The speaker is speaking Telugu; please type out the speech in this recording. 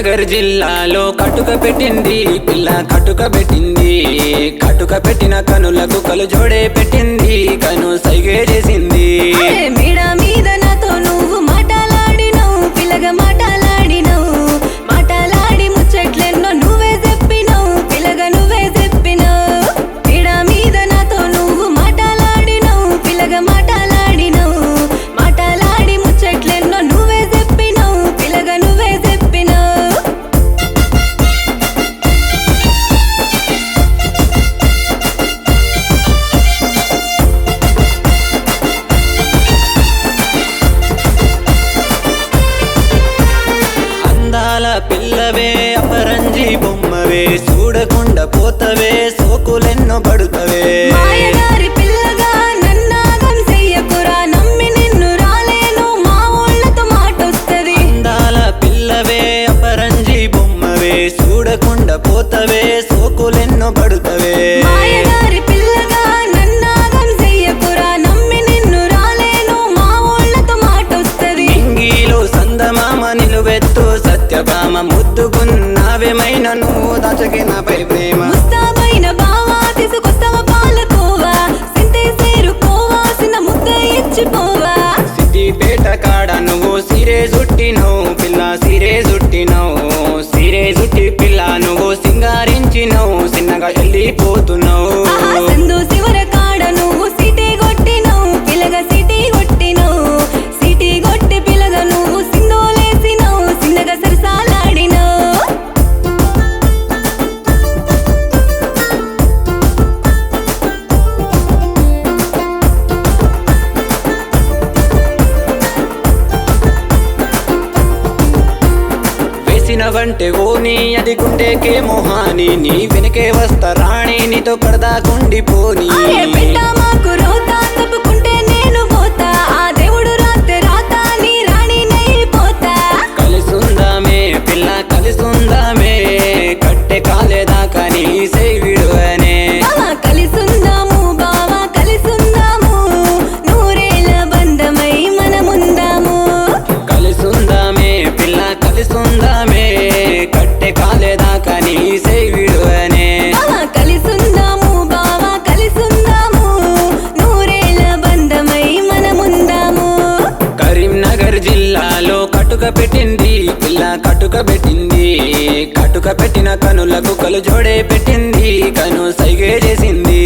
కరీంనగర్ జిల్లాలో కటుక పెట్టింది పిల్ల కటుక పెట్టింది కటుక పెట్టిన కనులకు కలు జోడే పెట్టింది కను సైగే చేసింది మేడ మీద నాతో నువ్వు మాటలాడినవు పిల్లగా మాటలాడినవు మాటలాడి ముచ్చట్లెన్నో నువ్వే చెప్పినవు పిల్లగా నువ్వే చెప్పినవు మేడ మీద నాతో నువ్వు మాటలాడినవు పిల్లగా మాటలాడినవు మాటలాడి ముచ్చట్లెన్నో నువ్వే చెప్పినవు పిల్లగా నువ్వే చెప్పినవు అందాల పిల్లవే అపరంజి బొమ్మవే చూడకుండా పోతవే సోకులెన్నో పడుతవే మాయగారి పిల్లగా నన్నాగం చెయ్యకురా నమ్మి నిన్ను రాలేను మా ఊళ్ళతో మాటొస్తది అందాల పిల్లవే అపరంజి బొమ్మవే చూడకుండా పోతవే సోకులెన్నో పడుతవే మాయగారి పిల్లగా నన్నాగం చెయ్యకురా నమ్మి నిన్ను రాలేను మా ఊళ్ళతో మాటొస్తది ఇంగిలో సందమామ నిలువెత్తు సత్యభామ ముద్దుకున్నావేమైనా నువ్వు దాచకినపై ప్రేమ ముస్తాబైన బావా తీసుకొస్తావా పాలకోవా సింతే సేరుకోవాసిన ముద్ద ఇచ్చిపోవా సిద్దిపేట కాడ నువ్వు సిరే జుట్టినవు పిల్ల సిరే జుట్టినవు సిరే జుట్టి పిల్ల నువ్వు సింగారించినవు చిన్నగా వెళ్ళిపోతున్నావు ఆహా సందు శివర కాడ నువ్వు సిటీ కొట్టినవు పిల్లగా సిటీ కొట్టినవు సిటీ కొట్టి పిల్లగా నువ్వు సింధోలేసినవు చిన్నగా సరసాలాడినవు వేసినవంటే ఓని అది గుండెకే మొహాని నీ వెనకే వస్తా రాణి నీతో కడదాకుండిపోని అరే బిడ్డ మాకు రోతా తప్పుకుంటే నేను పోతా ఆ దేవుడు రాతే రాతా నీ రాణి నైపోతా కలిసుందామే పిల్ల కలిసుందామే కట్టె కాలేదాకా నీ సేవిడు అనే బావా కలిసుందాము బావా కలిసుందాము నూరేళ్ళ బంధమై మనముందాము కలిసుందామే పిల్ల కలిసుందామే కట్టె కాలేదాకా నీ సేవిడు అనే బావా కలిసుందాము బావా కలిసుందాము నూరేళ్ళ బంధమై మనముందాము కరీంనగర్ జిల్లాలో కటుక పెట్టింది పిల్ల కటుక పెట్టింది కటుక పెట్టిన కనులకు కలు జోడే పెట్టింది కను సైగే చేసింది